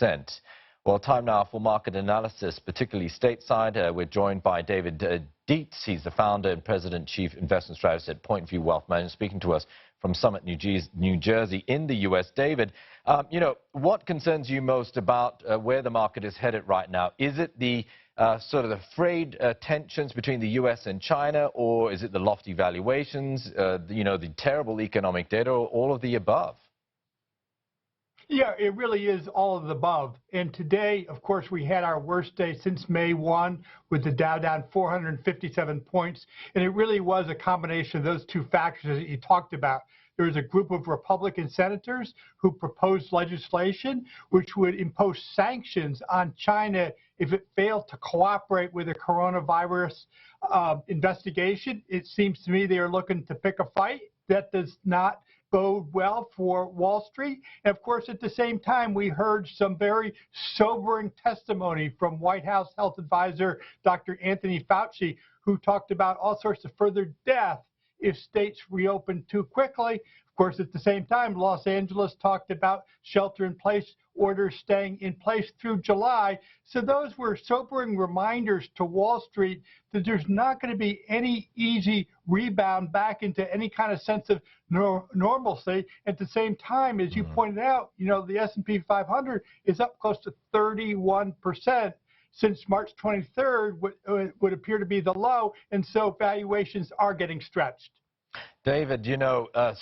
1%. Well, time now for market analysis, particularly stateside. We're joined by David Dietze. He's the founder and president chief investment strategist at Point View Wealth Management, speaking to us from Summit, New Jersey in the U.S. David, what concerns you most about where the market is headed right now? Is it the sort of the frayed tensions between the U.S. and China, or is it the lofty valuations, the terrible economic data, or all of the above? Yeah, it really is all of the above. And today, of course, we had our worst day since May 1 with the Dow down 457 points. And it really was a combination of those two factors that you talked about. There was a group of Republican senators who proposed legislation which would impose sanctions on China if it failed to cooperate with the coronavirus investigation. It seems to me they are looking to pick a fight. That does not bode well for Wall Street. And of course, at the same time, we heard some very sobering testimony from White House Health Advisor Dr. Anthony Fauci, who talked about all sorts of further death if states reopen too quickly. Of course, at the same time, Los Angeles talked about shelter-in-place orders staying in place through July. So those were sobering reminders to Wall Street that there's not going to be any easy rebound back into any kind of sense of normalcy. At the same time, as you pointed out, the S&P 500 is up close to 31%. Since March 23rd would appear to be the low, and so valuations are getting stretched. David,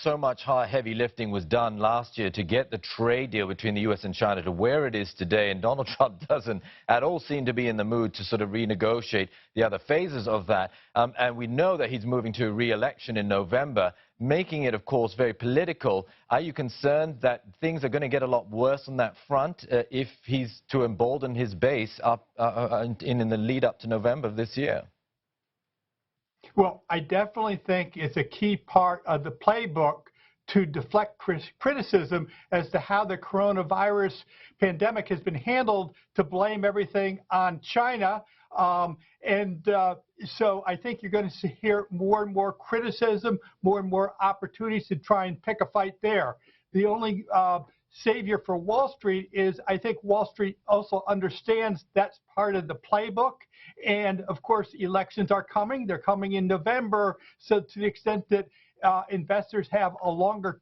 so much heavy lifting was done last year to get the trade deal between the U.S. and China to where it is today, and Donald Trump doesn't at all seem to be in the mood to sort of renegotiate the other phases of that. And we know that he's moving to a re-election in November, making it, of course, very political. Are you concerned that things are going to get a lot worse on that front if he's to embolden his base up in the lead up to November of this year? Well, I definitely think it's a key part of the playbook to deflect criticism as to how the coronavirus pandemic has been handled, to blame everything on China. So I think you're going to hear more and more criticism, more and more opportunities to try and pick a fight there. The only savior for Wall Street is, I think Wall Street also understands that's part of the playbook. And of course, elections are coming. They're coming in November. So to the extent that investors have a longer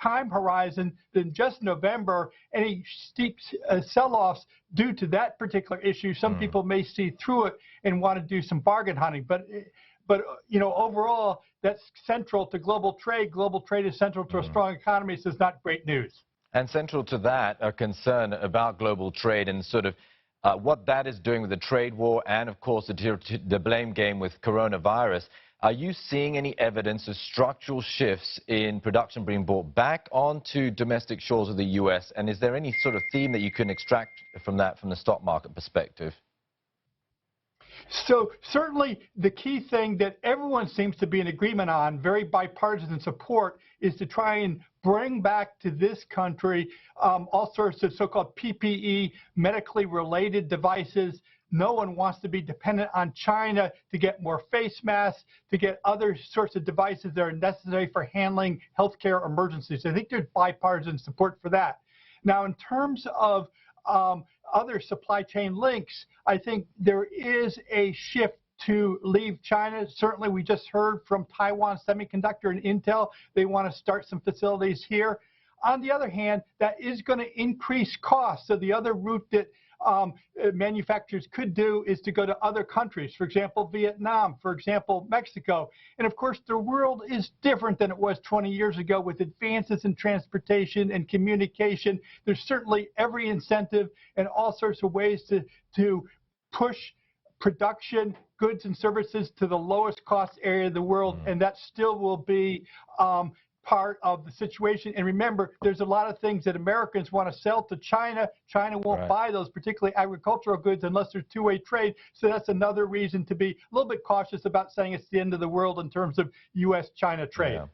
time horizon than just November, any steep sell-offs due to that particular issue, some people may see through it and want to do some bargain hunting. But overall, that's central to global trade. Global trade is central to a strong economy, so it's not great news. And central to that, a concern about global trade and sort of what that is doing with the trade war and, of course, the blame game with coronavirus. Are you seeing any evidence of structural shifts in production being brought back onto domestic shores of the U.S.? And is there any sort of theme that you can extract from that from the stock market perspective? So certainly the key thing that everyone seems to be in agreement on, very bipartisan support, is to try and bring back to this country all sorts of so-called PPE, medically related devices. No one wants to be dependent on China to get more face masks, to get other sorts of devices that are necessary for handling healthcare emergencies. I think there's bipartisan support for that. Now, in terms of other supply chain links, I think there is a shift to leave China. Certainly, we just heard from Taiwan Semiconductor and Intel. They want to start some facilities here. On the other hand, that is going to increase costs. So the other route that manufacturers could do is to go to other countries, for example, Vietnam, for example, Mexico. And of course, the world is different than it was 20 years ago with advances in transportation and communication. There's certainly every incentive and all sorts of ways to push production, goods and services to the lowest cost area of the world, and that still will be part of the situation. And remember, there's a lot of things that Americans want to sell to China. China won't buy those, particularly agricultural goods, unless there's two-way trade. So that's another reason to be a little bit cautious about saying it's the end of the world in terms of U.S.-China trade. Yeah.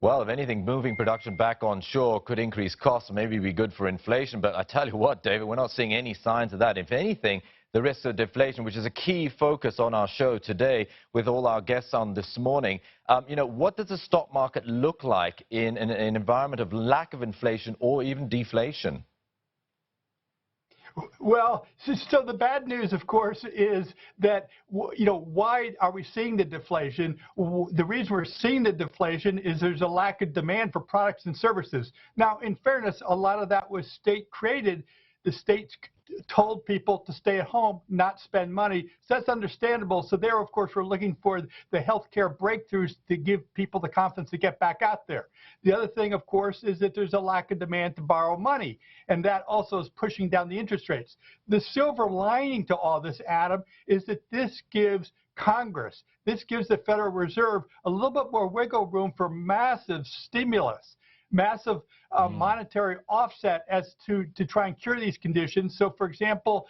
Well, if anything, moving production back on shore could increase costs and maybe be good for inflation. But I tell you what, David, we're not seeing any signs of that. If anything, the risk of deflation, which is a key focus on our show today with all our guests on this morning. What does the stock market look like in an environment of lack of inflation or even deflation? Well, so the bad news, of course, is that, why are we seeing the deflation? The reason we're seeing the deflation is there's a lack of demand for products and services. Now, in fairness, a lot of that was state-created. The states told people to stay at home, not spend money. So that's understandable. So there, of course, we're looking for the healthcare breakthroughs to give people the confidence to get back out there. The other thing, of course, is that there's a lack of demand to borrow money, and that also is pushing down the interest rates. The silver lining to all this, Adam, is that this gives Congress, this gives the Federal Reserve a little bit more wiggle room for massive stimulus, massive monetary offset as to try and cure these conditions. So, for example,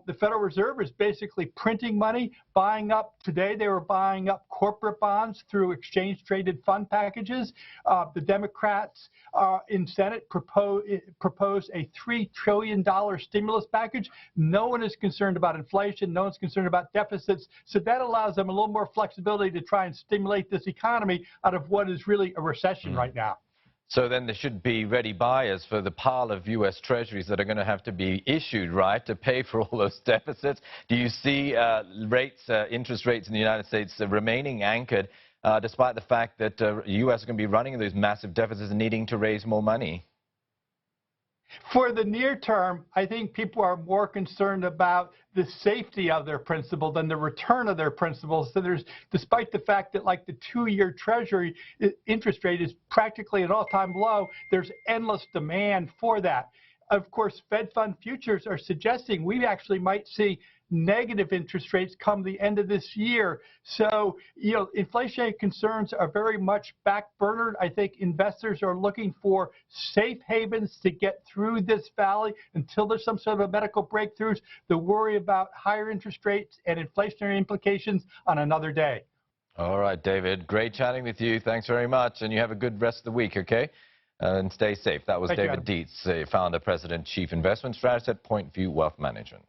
the Federal Reserve is basically printing money, buying up. Today they were buying up corporate bonds through exchange-traded fund packages. The Democrats in Senate proposed a $3 trillion stimulus package. No one is concerned about inflation. No one's concerned about deficits. So that allows them a little more flexibility to try and stimulate this economy out of what is really a recession right now. So then there should be ready buyers for the pile of U.S. Treasuries that are going to have to be issued, right, to pay for all those deficits. Do you see interest rates in the United States remaining anchored, despite the fact that the U.S. is going to be running those massive deficits and needing to raise more money? For the near term, I think people are more concerned about the safety of their principal than the return of their principal. So despite the fact that like the 2-year Treasury interest rate is practically at an all-time low, there's endless demand for that. Of course, Fed fund futures are suggesting we actually might see negative interest rates come the end of this year. So, inflationary concerns are very much backburnered. I think investors are looking for safe havens to get through this valley until there's some sort of medical breakthroughs. The worry about higher interest rates and inflationary implications on another day. All right, David. Great chatting with you. Thanks very much. And you have a good rest of the week, okay? And stay safe. That was David Dietze, founder, president, chief investment strategist at Point View Wealth Management.